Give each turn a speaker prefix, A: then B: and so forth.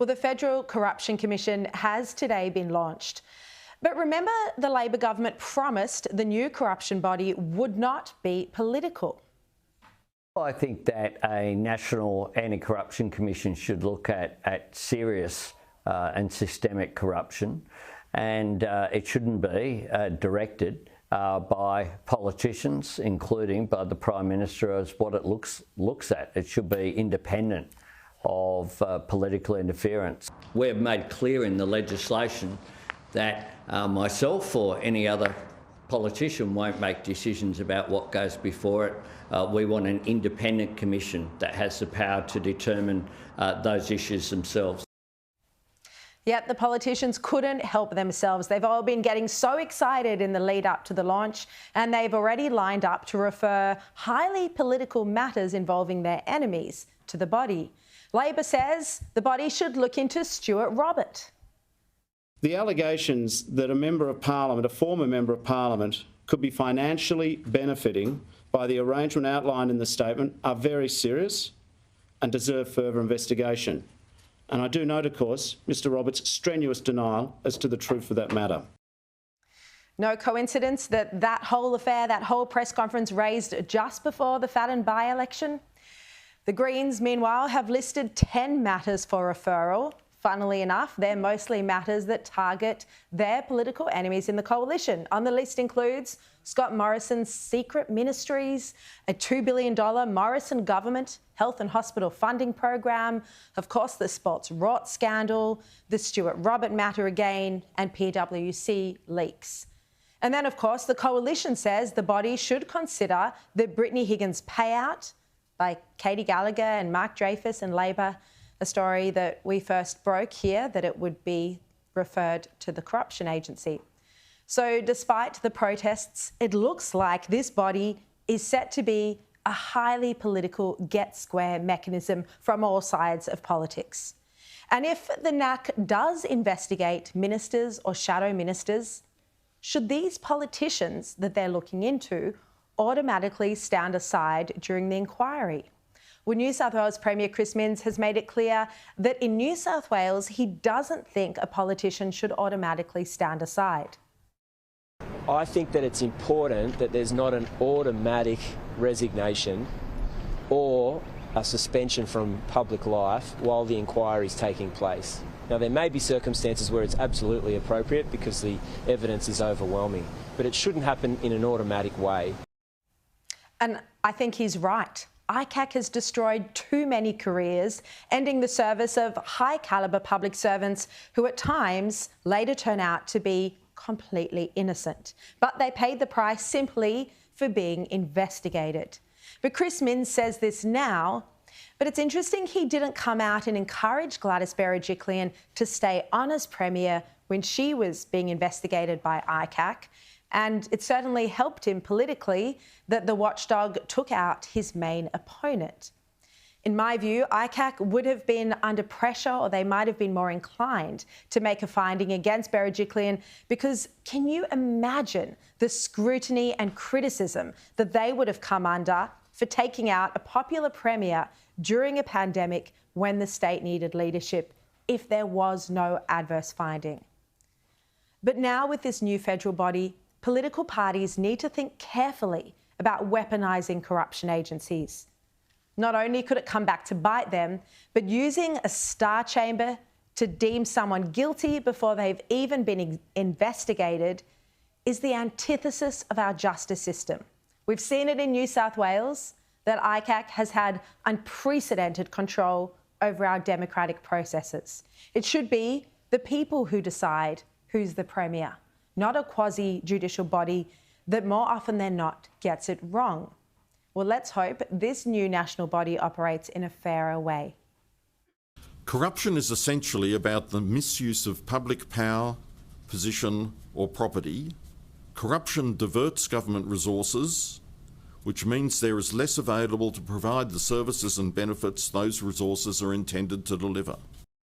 A: Well, the Federal Corruption Commission has today been launched. But remember, the Labor government promised the new corruption body would not be political.
B: I think that a National Anti-Corruption Commission should look at serious and systemic corruption, and it shouldn't be directed by politicians, including by the Prime Minister, as what it looks at. It should be independent of political interference. We have made clear in the legislation that myself or any other politician won't make decisions about what goes before it. We want an independent commission that has the power to determine those issues themselves.
A: Yet the politicians couldn't help themselves. They've all been getting so excited in the lead up to the launch, and they've already lined up to refer highly political matters involving their enemies to the body. Labor says the body should look into Stuart Robert.
C: The allegations that a Member of Parliament, a former Member of Parliament, could be financially benefiting by the arrangement outlined in the statement are very serious and deserve further investigation. And I do note, of course, Mr Roberts' strenuous denial as to the truth of that matter.
A: No coincidence that that whole affair, that whole press conference raised just before the Fadden by-election? The Greens, meanwhile, have listed 10 matters for referral. Funnily enough, they're mostly matters that target their political enemies in the coalition. On the list includes Scott Morrison's secret ministries, a $2 billion Morrison government health and hospital funding program, of course the sports rot scandal, the Stuart Robert matter again, and PwC leaks. And then, of course, the coalition says the body should consider the Brittany Higgins payout by Katie Gallagher and Mark Dreyfus and Labor, a story that we first broke here, that it would be referred to the corruption agency. So despite the protests, it looks like this body is set to be a highly political get-square mechanism from all sides of politics. And if the NAC does investigate ministers or shadow ministers, should these politicians that they're looking into automatically stand aside during the inquiry? Well, New South Wales Premier Chris Minns has made it clear that in New South Wales, he doesn't think a politician should automatically stand aside.
D: I think that it's important that there's not an automatic resignation or a suspension from public life while the inquiry is taking place. Now, there may be circumstances where it's absolutely appropriate because the evidence is overwhelming, but it shouldn't happen in an automatic way.
A: And I think he's right. ICAC has destroyed too many careers, ending the service of high-calibre public servants who at times later turn out to be completely innocent. But they paid the price simply for being investigated. But Chris Minns says this now, but it's interesting he didn't come out and encourage Gladys Berejiklian to stay on as Premier when she was being investigated by ICAC. And it certainly helped him politically that the watchdog took out his main opponent. In my view, ICAC would have been under pressure, or they might have been more inclined to make a finding against Berejiklian, because can you imagine the scrutiny and criticism that they would have come under for taking out a popular Premier during a pandemic when the state needed leadership if there was no adverse finding? But now with this new federal body, political parties need to think carefully about weaponising corruption agencies. Not only could it come back to bite them, but using a star chamber to deem someone guilty before they've even been investigated is the antithesis of our justice system. We've seen it in New South Wales, that ICAC has had unprecedented control over our democratic processes. It should be the people who decide who's the Premier, not a quasi-judicial body that more often than not gets it wrong. Well, let's hope this new national body operates in a fairer way.
E: Corruption is essentially about the misuse of public power, position or property. Corruption diverts government resources, which means there is less available to provide the services and benefits those resources are intended to deliver.